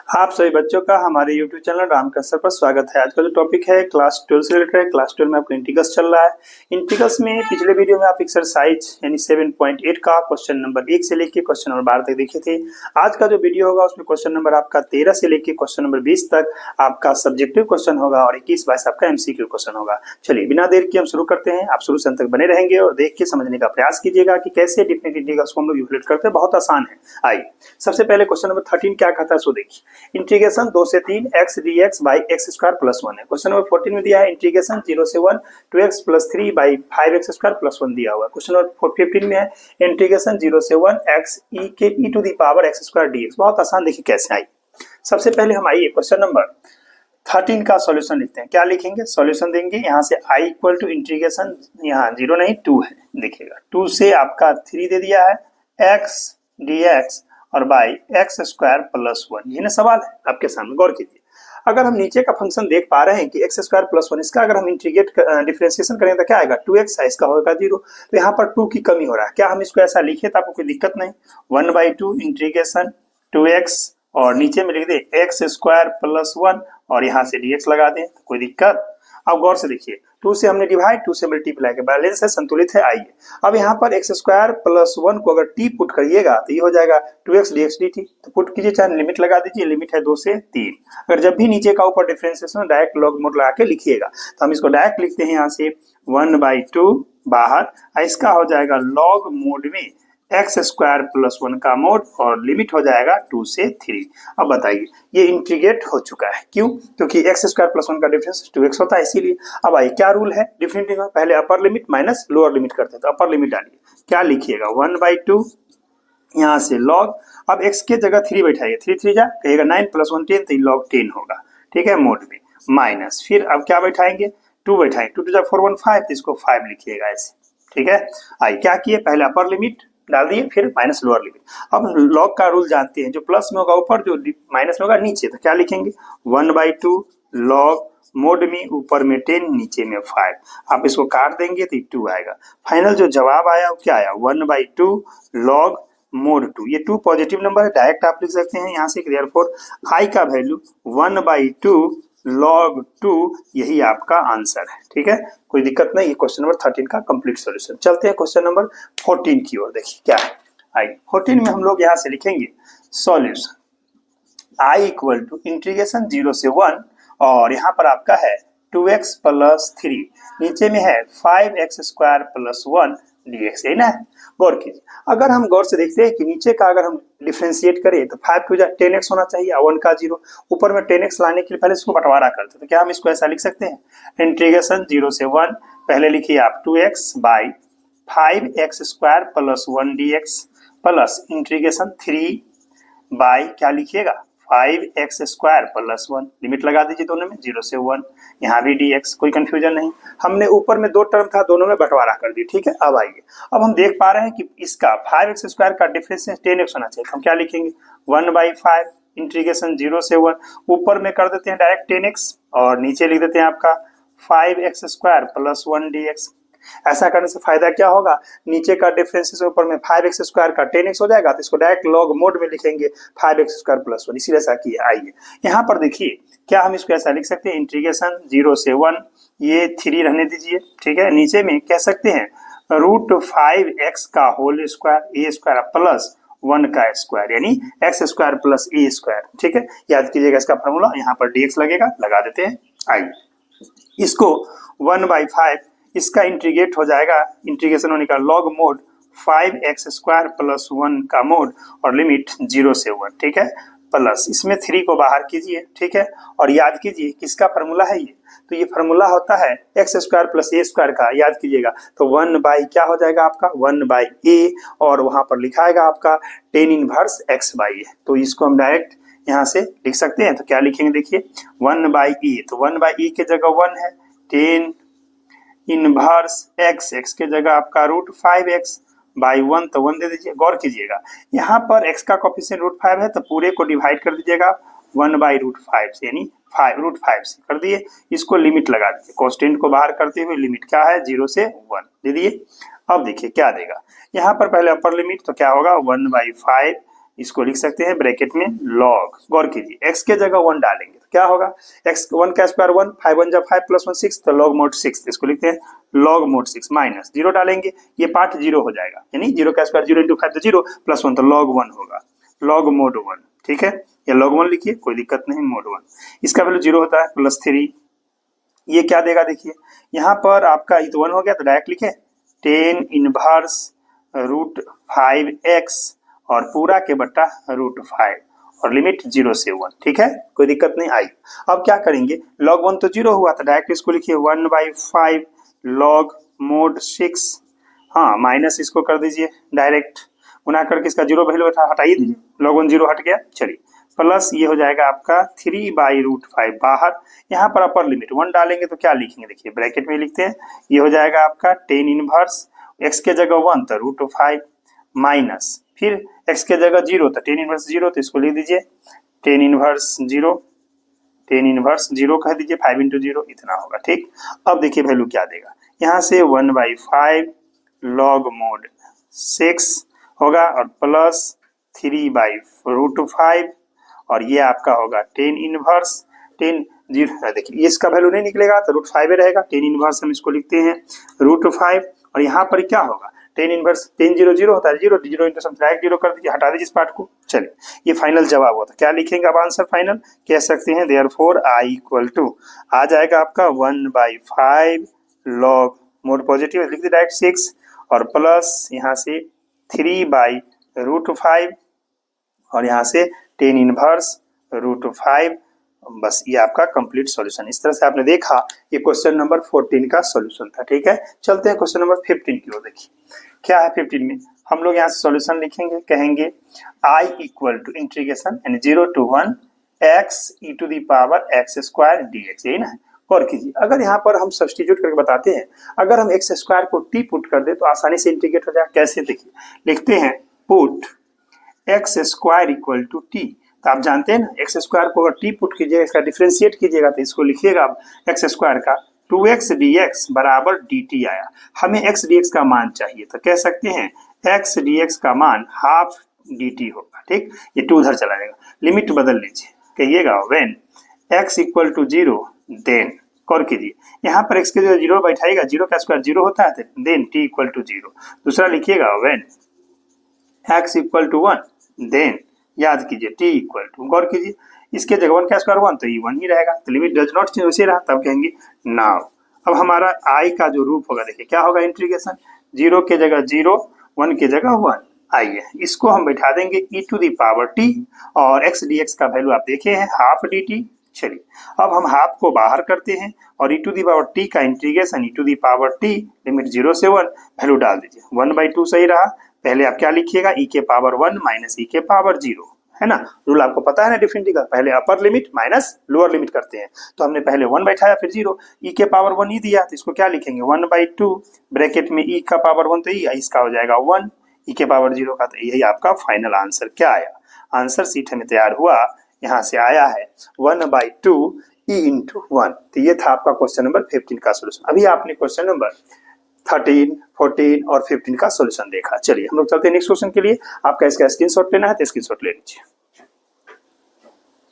आप सभी बच्चों का हमारे YouTube चैनल रामकृष्ण सर पर स्वागत है। आज का जो टॉपिक है क्लास 12 से रिलेटेड है। क्लास 12 में आपका इंटीग्रल्स चल रहा है। इंटीग्रल्स में पिछले वीडियो में आप एक्सरसाइज यानी 7.8 का क्वेश्चन नंबर 1 से लेके क्वेश्चन नंबर 12 तक देखे थे। आज का जो वीडियो होगा उसमें क्वेश्चन नंबर आपका 13 से लेके क्वेश्चन नंबर 20 तक आपका सब्जेक्टिव क्वेश्चन होगा और 21-22 आपका MCQ क्वेश्चन होगा। चलिए बिना देर के हम शुरू करते हैं। आप शुरू से अंत तक बने रहेंगे और देख के समझने का प्रयास कीजिएगा कि कैसे डिफरेंट इंटीग्रल्स को हम लोग यूटिलाइज करते हैं। बहुत आसान है। आइए सबसे पहले क्वेश्चन नंबर 13 क्या कहता है सो देखिए। इंटीग्रेशन 2 से 3 x dx by x square plus 1 है। क्वेश्चन नंबर 14 में दिया है इंटीग्रेशन 0 से 1 2x plus 3 by 5x square plus 1 दिया हुआ है। क्वेश्चन नंबर 15 में है इंटीग्रेशन 0 से 1 x e के e to the power x square dx। बहुत आसान, देखिए कैसे आई। सबसे पहले हम आइए क्वेश्चन नंबर 13 का सॉल्यूशन लिखते हैं। क्या लिखेंगे? सॉल्यूशन देंगे यहाँ से i इक्वल टू इंटीग्रेशन, यहाँ 0 नहीं 2 है, देखिएगा 2 से आपका 3 दे दिया है x dx और बाई एक्स स्क्वायर प्लस 1। ये ना सवाल है आपके सामने, गौर कीजिए। अगर हम नीचे का फंक्शन देख पा रहे हैं कि एक्स स्क्वायर प्लस 1, इसका अगर हम इंटीग्रेट डिफरेंशिएशन करें तो क्या आएगा? 2x है, इसका होगा 0। तो यहाँ पर 2 की कमी हो रहा है। क्या हम इसको ऐसा लिखे तो आपको कोई दिक्कत नहीं? 1/2 इंटीग्रेशन 2x और नीचे में लिख दे एक्स स्क्वायर प्लस 1 और यहाँ से dx लगा दें, तो कोई दिक्कत? अब गौर से देखिए, 2 से हमने डिवाइड, 2 से मल्टीप्लाई के बैलेंस है, संतुलित है। आइए अब यहाँ पर एक्स स्क्वायर प्लस 1 को अगर t पुट करिएगा तो ये हो जाएगा 2x dx dt। तो पुट कीजिए, चाहे लिमिट लगा दीजिए, लिमिट है 2 से 3। अगर जब भी नीचे का ऊपर डिफरेंशिएशन डायरेक्ट लॉग मोड लगा के लिखिएगा तो हम इसको डायरेक्ट लिखते हैं यहाँ से 1/2 बाहर, इसका हो जाएगा लॉग मोड में एक्स स्क्वायर प्लस 1 का मोड और लिमिट हो जाएगा 2 से 3। अब बताइए ये इंटीग्रेट हो चुका है, क्यों? क्योंकि एक्स स्क्वायर प्लस 1 का डिफरेंस 2x होता है, इसीलिए। अब आइए क्या रूल है डिफरेंट का, पहले upper limit minus lower limit करते हैं। तो अपर लिमिट डालिए, क्या लिखिएगा? 1/2 यहाँ से लॉग, अब x के जगह 3 बैठाइए, 3 3 जा कहिएगा 9 प्लस 1 10, तो लॉग 10 होगा, ठीक है, मोड में माइनस। फिर अब क्या बैठाएंगे? 2 बैठाएंगे, 2 2 4 1 5, तो इसको 5 लिखिएगा ऐसे, ठीक है। आइए क्या किए, पहले अपर लिमिट डाल दिए, फिर माइनस लोअर लिमिट। अब लॉग का रूल जानते हैं, जो प्लस में होगा ऊपर, जो माइनस में होगा नीचे। तो क्या लिखेंगे? 1/2 लॉग मोड में ऊपर में 10 नीचे में 5। आप इसको काट देंगे तो 2 आएगा। फाइनल जो जवाब आया वो क्या आया? 1/2 लॉग मोड 2। ये 2 पॉजिटिव नंबर है, डायरेक्ट आप लिख सकते हैं यहाँ से। देयरफॉर i का वैल्यू 1/2 log 2 यही आपका आंसर है, ठीक है, कोई दिक्कत नहीं। ये क्वेश्चन नंबर 13 का कंप्लीट सॉल्यूशन। चलते हैं क्वेश्चन नंबर 14 की ओर। देखिए क्या है। आई 14 में हम लोग यहाँ से लिखेंगे solution i equal to integration 0 से 1 और यहाँ पर आपका है 2x प्लस 3, नीचे में है 5x स्क्वायर प्लस 1 dx, है ना। गौर कीजिए, अगर हम गौर से देखते हैं कि नीचे का अगर हम डिफरेंशिएट करें तो 5 2 10x होना चाहिए और 1 का 0, ऊपर में 10x लाने के लिए पहले इसको बंटवारा करते हैं। तो क्या हम इसको ऐसा लिख सकते हैं? इंटीग्रेशन 0 से 1, पहले लिखिए आप 2x by 5x square plus 1 dx plus integration 3 by क्या लिखिएगा 5x स्क्वायर प्लस 1, लिमिट लगा दीजिए दोनों में 0 से 1, यहाँ भी dx, कोई कंफ्यूजन नहीं। हमने ऊपर में 2 टर्म था, दोनों में बंटवारा कर दी, ठीक है। अब आइए, अब हम देख पा रहे हैं कि इसका 5x स्क्वायर का डिफरेंस 10x होना चाहिए। हम क्या लिखेंगे? 1/5 इंटीग्रेशन 0 से 1, ऊपर में कर देते हैं डायरेक्ट 10x और नीचे लिख देते हैं आपका 5x स्क्वायर प्लस 1 dx। ऐसा करने से फायदा क्या होगा? नीचे का डिफरेंस ऊपर में 5x स्क्वायर का 10x हो जाएगा, तो इसको डायरेक्ट लॉग मोड में लिखेंगे 5x स्क्वायर प्लस 1, इसीलिए ऐसा किया। आइए यहाँ पर देखिए, क्या हम इसको ऐसा लिख सकते हैं? इंटीग्रेशन 0 से 1, ये 3 रहने दीजिए, ठीक है। नीचे में कह सकते हैं √5x का whole square a square plus 1 का स्क्वायर, यानी x square plus a square, ठीक है। याद कीजिएगा इसका फॉर्मूला, यहाँ पर dx लगेगा, लगा देते हैं। आइए इसको 1/5 इसका इंटीग्रेट हो जाएगा, इंटीग्रेशन होने का log mode 5x square plus 1 का मोड और लिमिट 0 से 1, ठीक है, प्लस इसमें 3 को बाहर कीजिए, ठीक है। और याद कीजिए किसका फार्मूला है ये? तो ये फार्मूला होता है x square plus a square का, याद कीजिएगा। तो 1 क्या हो जाएगा आपका? 1/a और वहां पर लिखाएगा आपका 10 इनवर्स x/a। तो इसको हम डायरेक्ट यहाँ से लिख सकते हैं। तो क्या लिखेंगे? देखिए 1/e, तो 1/e के जगह 1 है, 10 इनवर्स x के जगह आपका √5x/1, तो 1 दे दीजिए। गौर कीजिएगा यहाँ पर x का कोफिशिएंट √5 है, तो पूरे को डिवाइड कर दीजिएगा 1/√5 से, यानी 5√5 से कर दिए। इसको लिमिट लगा दीजिए, कांस्टेंट को बाहर करते हुए लिमिट क्या है? 0 से 1 दे दिए। अब देखिए क्या देगा यहाँ पर, पहले अपर लिमिट तो क्या होगा? 1/5 इसको लिख सकते हैं ब्रैकेट में लॉग। गौर कीजिए x के जगह 1 डालेंगे तो क्या होगा, x 1 का स्क्वायर 1, 5 1 जा 5 प्लस 1 6, तो log mod 6, इसको लिखते हैं log mod 6 माइनस 0 डालेंगे, ये पार्ट 0 हो जाएगा, यानी 0 का स्क्वायर 0 × 5 तो 0 प्लस 1 तो log 1 होगा, log mod 1। ठीक है, ये log 1 लिखिए, कोई दिक्कत नहीं, mod 1 इसका वैल्यू 0 होता है, प्लस 3 ये क्या देगा देखिए, यहाँ पर आपका ये तो 1 हो गया तो डायरेक्ट लिखे 10 इनवर्स रूट 5x और पूरा के बट्टा रूट 5 और लिमिट 0 से 1। ठीक है, कोई दिक्कत नहीं आई। अब क्या करेंगे, log 1 तो 0 हुआ तो डायरेक्ट इसको लिखिए 1/5 log mod 6, हाँ माइनस इसको कर दीजिए डायरेक्ट, गुना करके इसका 0 वैल्यू हटाइए दीजिए, log 1 0 हट गया, चलिए प्लस ये हो जाएगा आपका 3/√5 बाहर, यहाँ पर अपर लिमिट 1 डालेंगे तो क्या लिखेंगे देखिए, ब्रैकेट में लिखते हैं, ये हो जाएगा आपका 10 इनवर्स x के जगह 1 तो √5 माइनस फिर x के जगह 0 तो 10 इनवर्स 0, तो इसको लिख दीजिए 10 इनवर्स 0, 10 इनवर्स 0 कह दीजिए, 5 × 0 इतना होगा। ठीक, अब देखिए वैल्यू क्या देगा, यहाँ से 1/5 log mod 6 होगा और प्लस 3/√5 और ये आपका होगा 10 इनवर्स 10 0, देखिए ये इसका वैल्यू नहीं निकलेगा तो √5 रहेगा, 10 इनवर्स हम इसको लिखते हैं √5 और यहाँ पर क्या होगा 10 इनवर्स 10 0 0 होता है, 0 0 इंटू सब डायरेक्ट 0 कर दीजिए, हटा दीजिए इस पार्ट को। चलिए ये फाइनल जवाब होता है, क्या लिखेंगे अब आंसर फाइनल कह सकते हैं, देयरफॉर आई इक्वल टू आ जाएगा आपका 1/5 log mod पॉजिटिव लिख दीजिए डायरेक्ट 6 और प्लस यहाँ से 3/√5 और यहाँ से 10 इनवर्स √5, बस ये आपका कंप्लीट सॉल्यूशन। इस तरह से आपने देखा ये क्वेश्चन नंबर 14 का सॉल्यूशन था। ठीक है, चलते हैं क्वेश्चन नंबर 15 की ओर। देखिए क्या है 15 में, हम लोग यहाँ से सॉल्यूशन लिखेंगे, कहेंगे I इक्वल टू इंटीग्रेशन यानी 0 to 1 x e⁻x² dx, यही ना। और कीजिए, अगर यहाँ पर हम सब्स्टिट्यूट करके बताते हैं, अगर हम x² को t पुट कर दे तो आसानी से इंटीग्रेट हो जाए। कैसे देखिए, लिखते हैं put x² equal to t, तो आप जानते हैं ना x² को अगर t पुट कीजिएगा, इसका डिफरेंशिएट कीजिएगा तो इसको लिखिएगा x² का 2x dx बराबर dt आया। हमें x dx का मान चाहिए तो कह सकते हैं x dx का मान हाफ dt होगा। ठीक, ये 2 उधर चला जाएगा, लिमिट बदल लीजिए, कहिएगा when x equal to 0 then, और कीजिए यहाँ पर x के जो 0 बैठाएगा, 0 का स्क्वायर 0 होता है, देन t इक्वल टू 0। दूसरा लिखिएगा when x equal to 1 then, याद कीजिए t इक्वल टू, गौर कीजिए इसके जगह 1 का स्क्वायर 1 तो ये 1 ही रहेगा, तो लिमिट डज नॉट चेंज वैसे रहा, तब कहेंगे नाउ। अब हमारा i का जो रूप होगा देखिए क्या होगा, इंटीग्रेशन 0 के जगह 0 1 के जगह 1, आइए इसको हम बैठा देंगे e⁻t और x dx का वैल्यू आप देखे हैं हाफ dt। चलिए अब हम हाफ को बाहर करते हैं और e⁻t का इंटीग्रेशन e⁻t लिमिट 0 से 1 वैल्यू डाल दीजिए, 1/2 सही रहा। पहले आप क्या लिखिएगा e⁻1 माइनस e⁻0, है ना, रूल आपको पता है ना डिफरेंट का, पहले upper limit minus lower limit करते हैं, तो हमने पहले 1 बैठाया फिर 0, e⁻1 ही दिया तो इसको क्या लिखेंगे 1/2 ब्रैकेट में e⁻1 तो ये इसका हो जाएगा 1, e⁻0 का, तो यही आपका फाइनल आंसर क्या आया, आंसर सीट हमें तैयार हुआ, यहाँ से आया है 1/2 e × 1। तो ये था आपका क्वेश्चन नंबर 15 का सोल्यूशन। अभी आपने क्वेश्चन नंबर 13, 14 और 15 का सॉल्यूशन देखा। चलिए हम लोग चलते हैं नेक्स्ट क्वेश्चन के लिए, आपका इसका स्क्रीनशॉट लेना है तो स्क्रीनशॉट ले लीजिए।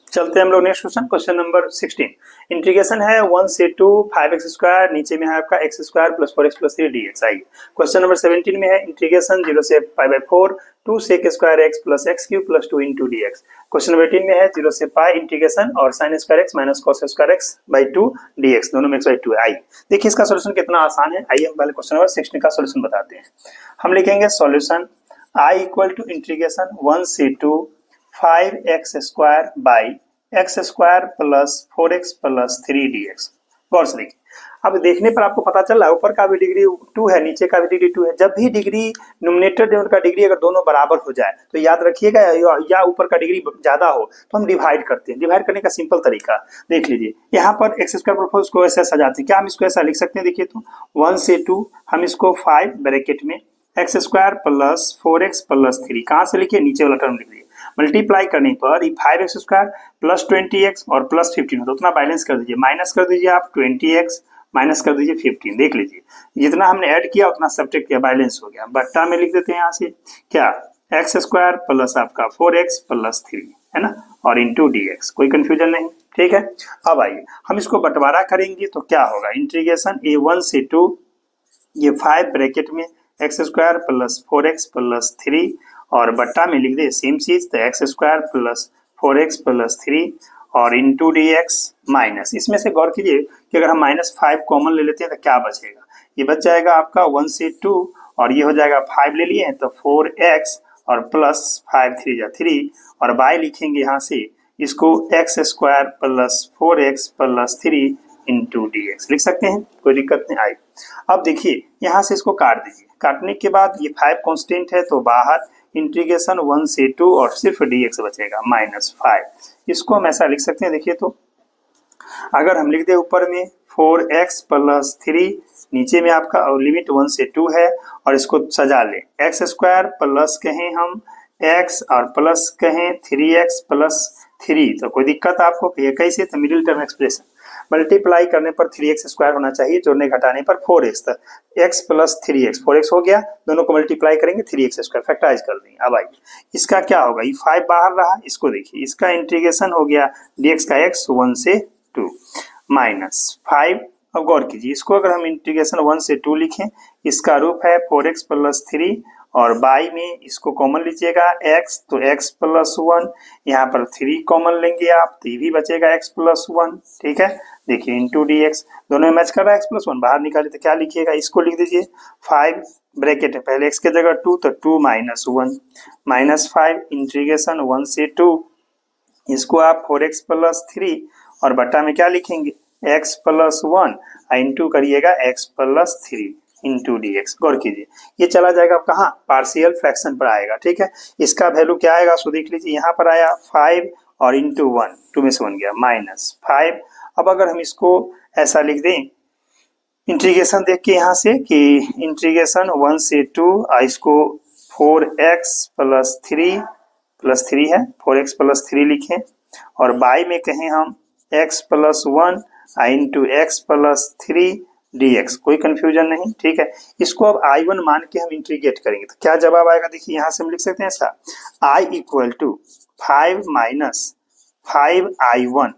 चलते हैं हम लोग next question, question number 16। Integration है 1 से 2 5x², नीचे में है आपका x² + 4x + 3 dx। आइए क्वेश्चन नंबर 17 में है इंटीग्रेशन 0 से π/4 2 sec² x + x³ + 2 * dx। Question number 18 में है 0 से π इंटीग्रेशन और sin² x - cos² x/2 dx, दोनों में x/2 है। आइए देखिए इसका सॉल्यूशन कितना आसान है। आइए हम पहले क्वेश्चन नंबर 16 का सॉल्यूशन बताते हैं। हम लिखेंगे solution I equal to integration 1 से 2 5x² x² + 4x + 3 dx। गौर से देखिए, अब देखने पर आपको पता चल रहा है ऊपर का भी डिग्री 2 है, नीचे का भी डिग्री 2 है। जब भी डिग्री न्यूमरेटर डिनोमिनेटर का डिग्री अगर दोनों बराबर हो जाए तो याद रखिएगा, या ऊपर का डिग्री ज्यादा हो तो हम डिवाइड करते हैं। डिवाइड करने का सिंपल तरीका देख लीजिए, यहाँ पर x² + को ऐसे सजाते हैं, क्या हम इसको ऐसा लिख सकते हैं, देखिए तो 1 से 2 हम इसको 5 ब्रैकेट में x² + 4x + 3, कहाँ से लिखिए नीचे वाला टर्म लिखिए, मल्टीप्लाई करने पर 5x² + 20x और +15 होता है, उतना बैलेंस कर दीजिए, माइनस कर दीजिए आप 20x माइनस कर दीजिए 15। देख लीजिए जितना हमने ऐड किया उतना सब्ट्रैक्ट किया, बैलेंस हो गया। बट्टा में लिख देते हैं यहाँ से क्या एक्स स्क्वायर प्लस आपका 4x प्लस 3 है ना, और इंटू dx, कोई कंफ्यूजन नहीं, ठीक है। अब आइए हम इसको बंटवारा करेंगे तो क्या होगा, इंटीग्रेशन a1 से 2, ये 5 ब्रैकेट में x square plus 4x plus 3 और बट्टा में लिख दे सेम चीज, तो x square plus 4x plus 3 और इंटू dx माइनस, इसमें से गौर कीजिए कि अगर हम -5 कॉमन ले लेते हैं तो क्या बचेगा, ये बच जाएगा आपका 1 से 2 और ये हो जाएगा 5 ले लिए हैं तो 4x और प्लस 5 3 जा 3 और बाय लिखेंगे यहाँ से इसको x square plus 4x plus 3 into dx लिख सकते हैं, कोई दिक्कत नहीं आई। अब देखिए यहाँ से इसको काट दीजिए, काटने के बाद ये 5 कांस्टेंट है तो बाहर इंटीग्रेशन 1 से 2 और सिर्फ dx बचेगा -5, इसको हम ऐसा लिख सकते हैं। देखिए तो अगर हम लिख दे ऊपर में 4x प्लस 3, नीचे में आपका और लिमिट 1 से 2 है और इसको सजा ले, एक्स स्क्वायर प्लस कहें हम x और प्लस कहें 3x प्लस 3, तो कोई दिक्कत आपको ये कैसे, तो मिडिल टर्म एक्सप्रेशन मल्टीप्लाई करने पर 3x स्क्वायर होना चाहिए, जोड़ने घटाने पर 4x, तो x प्लस 3x 4x हो गया, दोनों को मल्टीप्लाई करेंगे 3x स्क्वायर फैक्टराइज कर देंगे। अब आइए इसका क्या होगा, ये 5 बाहर रहा, इसको देखिए इसका इंटीग्रेशन हो गया dx का x 1 से 2 -5। अब गौर कीजिए इसको अगर हम इंटीग्रेशन 1 से 2 लिखें, इसका रूप है 4x प्लस 3 और बाई में इसको कॉमन लीजिएगा x, तो x प्लस 1, यहाँ पर 3 कॉमन लेंगे आप तो ये भी बचेगा x प्लस 1, ठीक है। देखिए इंटू dx, दोनों में मैच कर रहा है, x प्लस 1 बाहर निकाले तो क्या लिखिएगा, इसको लिख दीजिए 5 ब्रैकेट है पहले x के जगह 2 तो 2 -1 -5 इंटीग्रेशन 1 से 2, इसको आप 4x प्लस 3 और बट्टा में क्या लिखेंगे x प्लस 1 इंटू करिएगा x प्लस 3 इंटू dx। गौर कीजिए ये चला जाएगा कहाँ, पार्शियल फ्रैक्शन पर आएगा, ठीक है। इसका वैल्यू क्या आएगा सो देख लीजिए, यहाँ पर आया 5 और इंटू 1, 2 में से 1 गया -5। अब अगर हम इसको ऐसा लिख दें, इंटीग्रेशन देख के यहाँ से कि इंटीग्रेशन 1 से 2 इसको 4x प्लस 3 है, 4x प्लस 3 लिखें और बाई में कहें हम x plus 1 into x plus 3 dx, कोई कंफ्यूजन नहीं, ठीक है। इसको अब I1 मान के हम इंटीग्रेट करेंगे तो क्या जवाब आएगा, देखिए यहाँ से हम लिख सकते हैं ऐसा, I equal to 5 minus 5I1,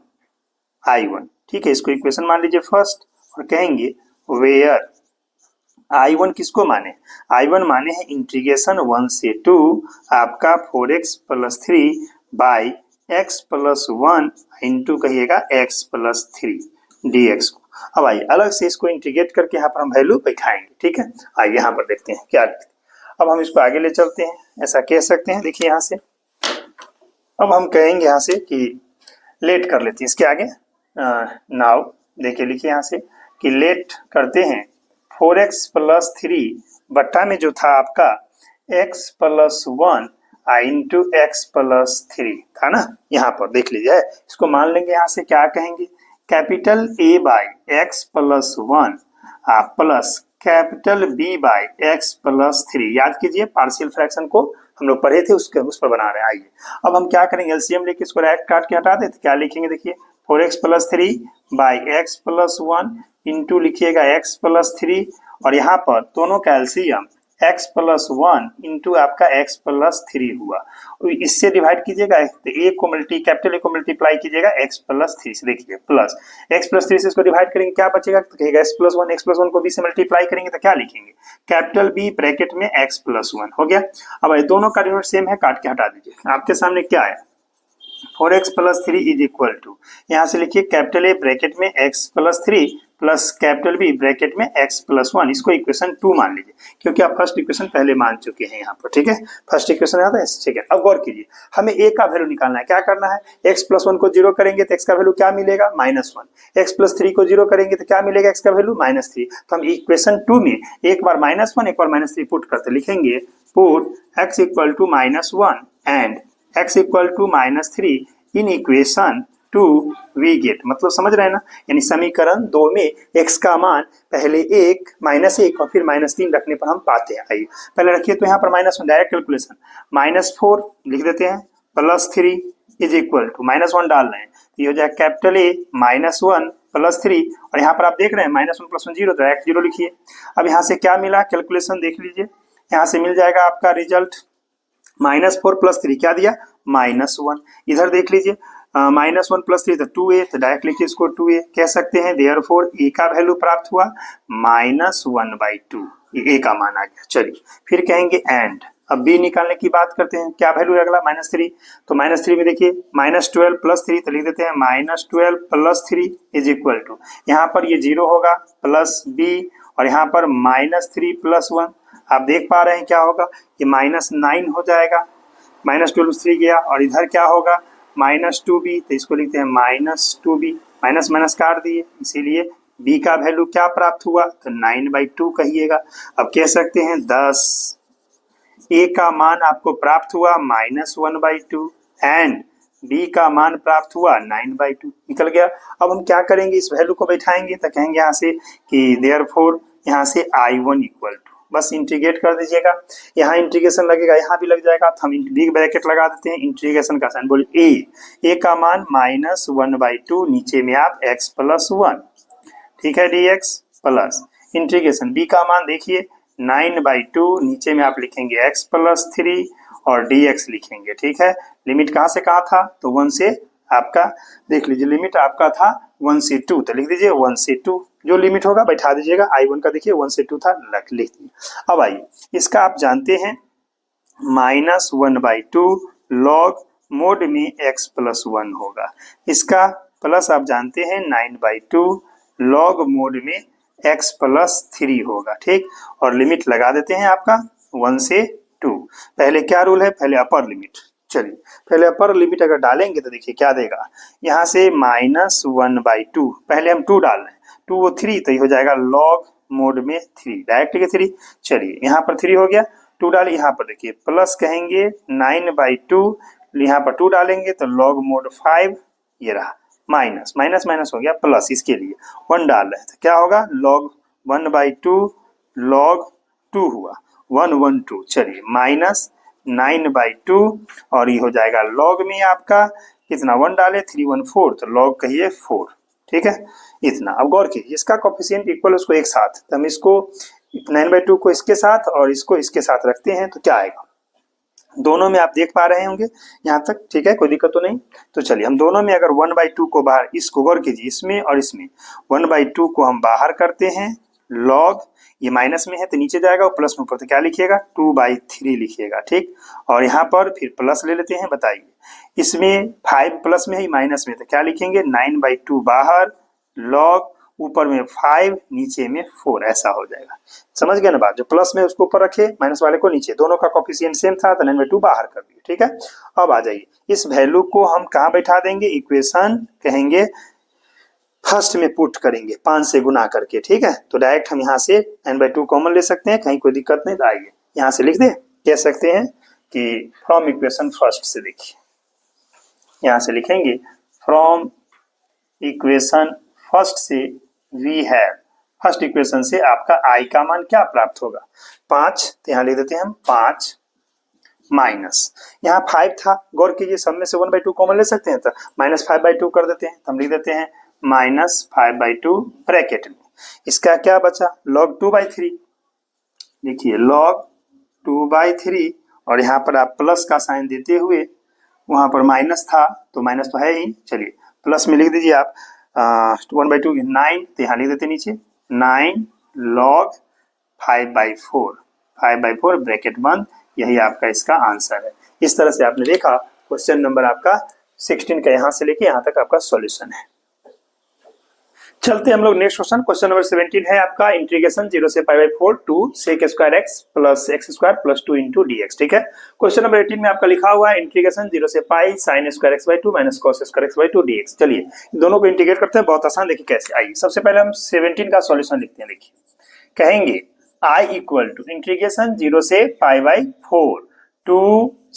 ठीक है। इसको इक्वेशन मान लीजिए फर्स्ट और कहेंगे वेयर I1 किसको माने, I1 माने हैं इंटीग्रेशन 1 से 2 आपका 4x plus 3 by x plus 1 into कहिएगा x प्लस 3 dx को। अब आइए अलग से इसको इंटीग्रेट करके यहाँ पर हम वैल्यू बैठाएंगे, ठीक है। आइए यहाँ पर देखते हैं क्या लिखते हैं। अब हम इसको आगे ले चलते हैं, ऐसा कह सकते हैं, देखिए यहाँ से अब हम कहेंगे यहाँ से कि लेट कर लेते हैं इसके आगे, नाउ देखिए लिखिए यहाँ से कि लेट करते हैं 4x प्लस 3 बट्टा में जो था आपका x plus 1 into x plus 3 था ना, यहाँ पर देख लीजिए इसको मान लेंगे, यहाँ से क्या कहेंगे capital A by x plus 1 plus capital B by x plus 3, याद कीजिए पार्शियल फ्रैक्शन को हम लोग पढ़े थे उस पर बना रहे हैं। आइए अब हम क्या करेंगे, एलसीएम लेके इसको राइट काट के हटा देते, क्या लिखेंगे देखिए 4x plus 3 by x plus 1 into लिखिएगा x प्लस 3 और यहाँ पर दोनों का एलसीएम x प्लस 1 इंटू आपका x प्लस 3 हुआ, इससे डिवाइड कीजिएगा तो कैपिटल A को मल्टीप्लाई कीजिएगा x प्लस 3 से, देखिए प्लस x प्लस 3 से इसको डिवाइड करेंगे क्या बचेगा, तो कहेगा x प्लस 1 को b से मल्टीप्लाई करेंगे तो क्या लिखेंगे कैपिटल B ब्रैकेट में x प्लस 1 हो गया। अब ये दोनों का डिनोमिनेटर सेम है, काट के हटा दीजिए, आपके सामने क्या आया 4x plus 3 is equal to, यहाँ से लिखिए कैपिटल A ब्रैकेट में x plus 3 plus capital B bracket में x प्लस 1, इसको इक्वेशन 2 मान लीजिए क्योंकि आप फर्स्ट इक्वेशन पहले मान चुके हैं यहाँ पर, ठीक है। फर्स्ट इक्वेशन आता है, ठीक है। अब गौर कीजिए हमें a का वैल्यू निकालना है, क्या करना है x प्लस 1 को 0 करेंगे तो x का वैल्यू क्या मिलेगा -1, x प्लस 3 को 0 करेंगे तो क्या मिलेगा x का वैल्यू -3, तो हम इक्वेशन 2 में एक बार -1 एक बार -3 पुट करते लिखेंगे put x equal to -1 and x equal to -3 in equation 2 we get, मतलब समझ रहे हैं ना, यानी समीकरण 2 में x का मान पहले 1 -1 और फिर -3 रखने पर हम पाते हैं। आइए पहले रखिए तो यहाँ पर -1 डायरेक्ट कैलकुलेशन -4 लिख देते हैं प्लस 3 इज इक्वल टू -1 डाल रहे हैं, ये हो जाए कैपिटल A -1 प्लस 3 और यहाँ पर आप देख रहे हैं -1 प्लस 1 0, डायरेक्ट 0 लिखिए। अब यहाँ से क्या मिला कैलकुलेशन देख लीजिए, यहाँ से मिल जाएगा आपका रिजल्ट -4 + 3 क्या दिया, -1। इधर देख लीजिए -1 + 3 तो 2a, तो डायरेक्ट लिखिए इसको 2a कह सकते हैं। देयरफॉर a का वैल्यू प्राप्त हुआ -1/2, ये a का मान आ गया। चलिए फिर कहेंगे एंड, अब b निकालने की बात करते हैं। क्या वैल्यू है अगला, -3, तो -3 में देखिए -12 + 3, तो लिख देते हैं -12 + 3 = यहाँ पर ये 0 होगा प्लस b, और यहाँ पर -3 + 1 आप देख पा रहे हैं क्या होगा, ये -9 हो जाएगा। -12 3 गया, और इधर क्या होगा -2b, तो इसको लिखते हैं -2b, माइनस माइनस काट दिए, इसीलिए b का वैल्यू क्या प्राप्त हुआ, तो 9/2 कहिएगा। अब कह सकते हैं 10, a का मान आपको प्राप्त हुआ -1/2 एंड b का मान प्राप्त हुआ 9/2, निकल गया। अब हम क्या करेंगे, इस वैल्यू को बैठाएंगे, तो कहेंगे यहाँ से कि देयरफॉर यहाँ से I1 = बस इंटीग्रेट कर दीजिएगा, यहाँ इंटीग्रेशन लगेगा, यहाँ भी लग जाएगा, तो हम बिग ब्रैकेट लगा देते हैं, इंटीग्रेशन का साइन बोलिए a का मान -1/2, नीचे में आप x + 1, ठीक है, dx प्लस इंटीग्रेशन b का मान देखिए 9/2, नीचे में आप लिखेंगे x + 3 और dx लिखेंगे, ठीक है। लिमिट कहाँ से कहाँ था, तो 1 से आपका देख लीजिए, लिमिट आपका था 1 से 2, तो लिख दीजिए 1 से 2, जो लिमिट होगा बैठा दीजिएगा। I1 का देखिए 1 से 2 था, लिख दीजिए। अब आइए इसका आप जानते हैं -1/2 लॉग मोड में x + 1 होगा, इसका प्लस आप जानते हैं 9/2 लॉग मोड में x + 3 होगा, ठीक। और लिमिट लगा देते हैं आपका 1 से 2। पहले क्या रूल है, पहले अपर लिमिट, चलिए पहले अपर लिमिट अगर डालेंगे तो देखिए क्या देगा, यहाँ से -1/2, पहले हम 2 डाल रहे हैं, 2 वो 3, तो ये हो जाएगा लॉग मोड में 3, डायरेक्ट लिखे 3। चलिए यहाँ पर 3 हो गया, 2 डाले, यहाँ पर देखिए प्लस कहेंगे 9/2, यहाँ पर 2 डालेंगे तो लॉग मोड 5, ये रहा माइनस माइनस माइनस हो गया प्लस, इसके लिए 1 डाल रहे हैं तो क्या होगा, log 1/2 log 2 हुआ 112, चलिए -9/2, और ये हो जाएगा log में आपका कितना, 1 डाले 314, तो log कहिए 4, ठीक है, इतना। अब गौर कीजिए, इसका कोफिशिएंट इक्वल उसको एक साथ, तो हम इसको 9/2 को इसके साथ और इसको इसके साथ रखते हैं, तो क्या आएगा, दोनों में आप देख पा रहे होंगे यहाँ तक, ठीक है, कोई दिक्कत तो नहीं। तो चलिए हम दोनों में अगर 1/2 को बाहर, इसको गौर कीजिए, इसमें और इसमें 1/2 को हम बाहर करते हैं, लॉग ये माइनस में है तो नीचे जाएगा, और प्लस में ऊपर, तो क्या लिखिएगा 2/3 लिखिएगा, ठीक। और यहाँ पर फिर प्लस ले लेते हैं, बताइए इसमें 5 प्लस में है, माइनस में, तो क्या लिखेंगे 9/2 बाहर, लॉग ऊपर में 5 नीचे में 4, ऐसा हो जाएगा। समझ गए ना बात, जो प्लस में उसको ऊपर रखे, माइनस वाले को नीचे, दोनों का कोफिशिएंट सेम था तो 9/2 बाहर कर दिए, ठीक है। अब आ जाइए, इस वैल्यू को हम कहाँ बैठा देंगे, इक्वेशन कहेंगे फर्स्ट में पुट करेंगे 5 से गुना करके, ठीक है। तो डायरेक्ट हम यहाँ से 9/2 कॉमन ले सकते हैं, कहीं कोई दिक्कत नहीं, तो आइए यहाँ से लिख दे, कह सकते हैं कि फ्रॉम इक्वेशन फर्स्ट से, देखिए यहाँ से लिखेंगे फ्रॉम इक्वेशन फर्स्ट से वी हैव, फर्स्ट इक्वेशन से आपका i का मान क्या प्राप्त होगा, 5, तो यहाँ लिख देते हैं हम 5 माइनस, यहाँ 5 था, गौर कीजिए सब में से 1/2 कॉमन ले सकते हैं, तो -5/2 कर देते हैं, तो हम लिख देते हैं -5/2 ब्रैकेट में, इसका क्या बचा log 2/3, देखिए log 2/3, और यहाँ पर आप प्लस का साइन देते हुए, वहाँ पर माइनस था तो माइनस तो है ही, चलिए प्लस में लिख दीजिए आप 1/2 9, तो यहाँ लिख देते नीचे 9 log 5/4 ब्रैकेट बंद, यही आपका इसका आंसर है। इस तरह से आपने देखा क्वेश्चन नंबर आपका 16 का यहाँ से लेके यहाँ तक आपका सॉल्यूशन है। चलते हम लोग नेक्स्ट क्वेश्चन नंबर 17 है आपका, इंटीग्रेशन 0 से π/4 to sec² x + x² + 2 * dx, ठीक है। क्वेश्चन नंबर 18 में आपका लिखा हुआ है इंटीग्रेशन 0 से π sin² x/2 - cos² x/2 dx। चलिए दोनों को इंटीग्रेट करते हैं, बहुत आसान, देखिए कैसे। आइए सबसे पहले हम 17 का सॉल्यूशन लिखते हैं, देखिए कहेंगे I = इंटीग्रेशन 0 से π/4 टू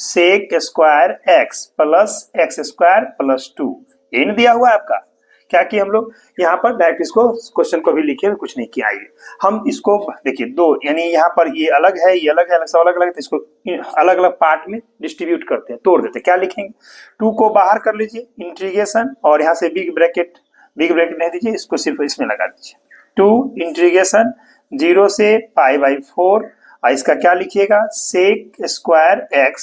sec² x + x² + 2, ये नहीं दिया हुआ है आपका, क्या किया हम लोग यहाँ पर डायरेक्ट इसको क्वेश्चन को भी लिखे, कुछ नहीं किया। आइए हम इसको देखिए दो, यानी यहाँ पर ये अलग है, ये अलग है, अलग से अलग अलग, तो इसको अलग अलग पार्ट में डिस्ट्रीब्यूट करते हैं, तोड़ देते हैं, क्या लिखेंगे 2 को बाहर कर लीजिए इंटीग्रेशन, और यहाँ से बिग ब्रैकेट नहीं दीजिए, इसको सिर्फ इसमें लगा दीजिए 2 इंटीग्रेशन 0 से π/4, इसका क्या लिखिएगा sec² x